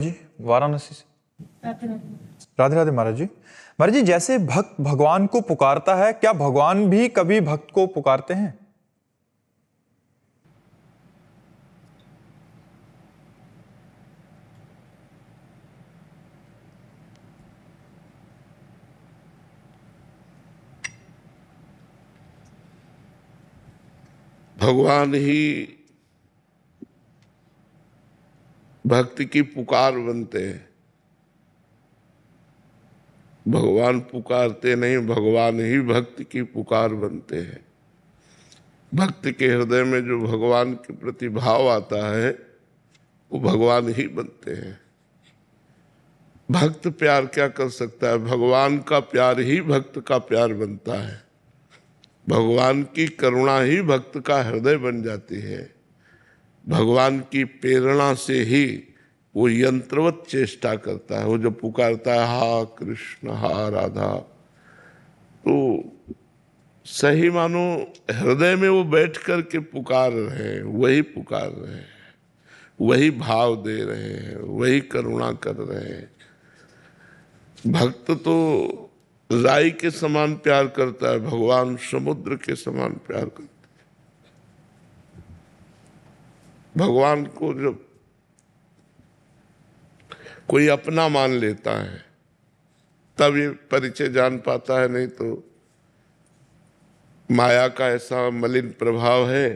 जी वाराणसी से। राधे राधे महाराज जी। महाराज जी, जैसे भक्त भगवान को पुकारता है, क्या भगवान भी कभी भक्त को पुकारते हैं? भगवान ही भक्ति की पुकार बनते हैं। भगवान पुकारते नहीं, भगवान ही भक्ति की पुकार बनते हैं। भक्त के हृदय में जो भगवान के प्रति भाव आता है वो भगवान ही बनते हैं। भक्त प्यार क्या कर सकता है? भगवान का प्यार ही भक्त का प्यार बनता है। भगवान की करुणा ही भक्त का हृदय बन जाती है। भगवान की प्रेरणा से ही वो यंत्रवत चेष्टा करता है। वो जब पुकारता है हा कृष्ण हा राधा, तो सही मानो हृदय में वो बैठ कर के पुकार रहे हैं, वही पुकार रहे हैं, वही भाव दे रहे हैं, वही करुणा कर रहे हैं। भक्त तो राई के समान प्यार करता है, भगवान समुद्र के समान प्यार करता है। भगवान को जब कोई अपना मान लेता है तब ये परिचय जान पाता है, नहीं तो माया का ऐसा मलिन प्रभाव है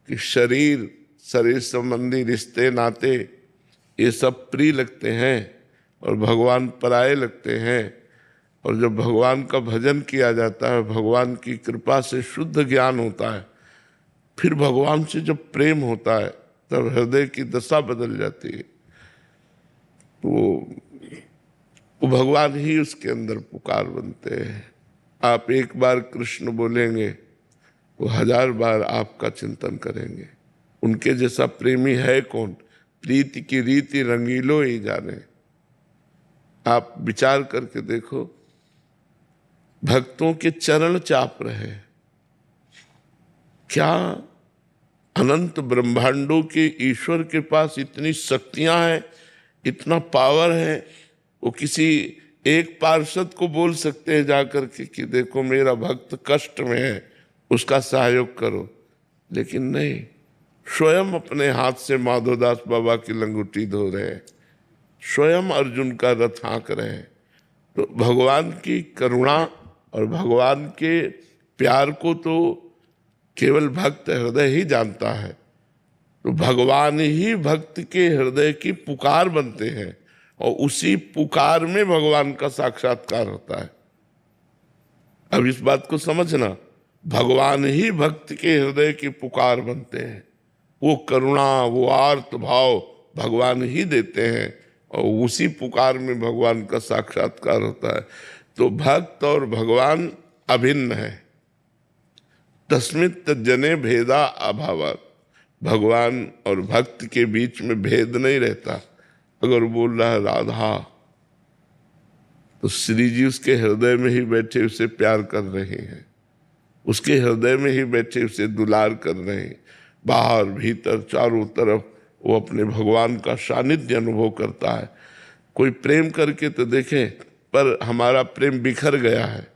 कि शरीर संबंधी रिश्ते नाते ये सब प्रिय लगते हैं और भगवान पराये लगते हैं। और जब भगवान का भजन किया जाता है, भगवान की कृपा से शुद्ध ज्ञान होता है, फिर भगवान से जब प्रेम होता है तब हृदय की दशा बदल जाती है। वो भगवान ही उसके अंदर पुकार बनते हैं। आप एक बार कृष्ण बोलेंगे, वो 1000 बार आपका चिंतन करेंगे। उनके जैसा प्रेमी है कौन? प्रीति की रीति रंगीलो ही जाने। आप विचार करके देखो, भक्तों के चरण चाप रहे। क्या अनंत ब्रह्मांडों के ईश्वर के पास इतनी शक्तियां हैं, इतना पावर है, वो किसी एक पार्षद को बोल सकते हैं जाकर के कि देखो मेरा भक्त कष्ट में है, उसका सहयोग करो। लेकिन नहीं, स्वयं अपने हाथ से माधोदास बाबा की लंगोटी धो रहे हैं, स्वयं अर्जुन का रथ हाँक रहे हैं। तो भगवान की करुणा और भगवान के प्यार को तो केवल भक्त हृदय ही जानता है। तो भगवान ही भक्त के हृदय की पुकार बनते हैं और उसी पुकार में भगवान का साक्षात्कार होता है। अब इस बात को समझना, भगवान ही भक्त के हृदय की पुकार बनते हैं। वो करुणा, वो आर्त भाव भगवान ही देते हैं और उसी पुकार में भगवान का साक्षात्कार होता है। तो भक्त और भगवान अभिन्न है। तस्मित् जने भेदा अभावात्। भगवान और भक्त के बीच में भेद नहीं रहता। अगर बोल रहा है राधा, तो श्री जी उसके हृदय में ही बैठे उसे प्यार कर रहे हैं, उसके हृदय में ही बैठे उसे दुलार कर रहे हैं। बाहर भीतर चारों तरफ वो अपने भगवान का सानिध्य अनुभव करता है। कोई प्रेम करके तो देखे, पर हमारा प्रेम बिखर गया है,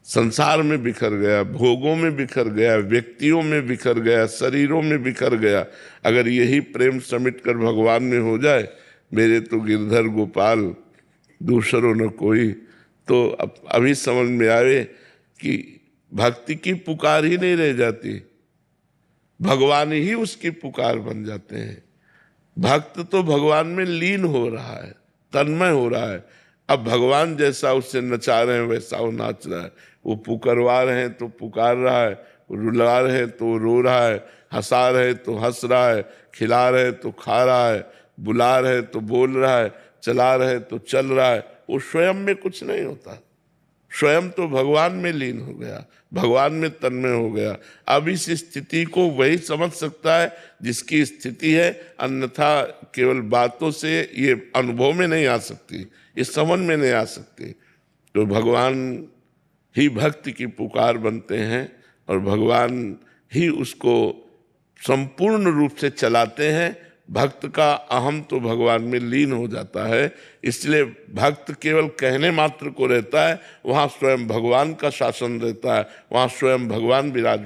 संसार में बिखर गया, भोगों में बिखर गया, व्यक्तियों में बिखर गया, शरीरों में बिखर गया। अगर यही प्रेम समेट कर भगवान में हो जाए, मेरे तो गिरधर गोपाल दूसरों न कोई, तो अभी समझ में आए कि भक्ति की पुकार ही नहीं रह जाती, भगवान ही उसकी पुकार बन जाते हैं। भक्त तो भगवान में लीन हो रहा है, तन्मय हो रहा है। अब भगवान जैसा उससे नचा रहे हैं वैसा वो नाच रहा है। वो पुकारवा रहे हैं तो पुकार रहा है, रुला रहे हैं तो रो रहा है, हंसा रहे तो हंस रहा है, खिला रहे तो खा रहा है, बुला रहे तो बोल रहा है, चला रहे तो चल रहा है। वो स्वयं में कुछ नहीं होता, स्वयं तो भगवान में लीन हो गया, भगवान में तन्मय हो गया। अब इस स्थिति को वही समझ सकता है जिसकी स्थिति है, अन्यथा केवल बातों से ये अनुभव में नहीं आ सकती, इस समझ में नहीं आ सकती। तो भगवान ही भक्ति की पुकार बनते हैं और भगवान ही उसको संपूर्ण रूप से चलाते हैं भक्त का अहम तो भगवान में लीन हो जाता है। इसलिए भक्त केवल कहने मात्र को रहता है, वहाँ स्वयं भगवान का शासन रहता है, वहाँ स्वयं भगवान विराज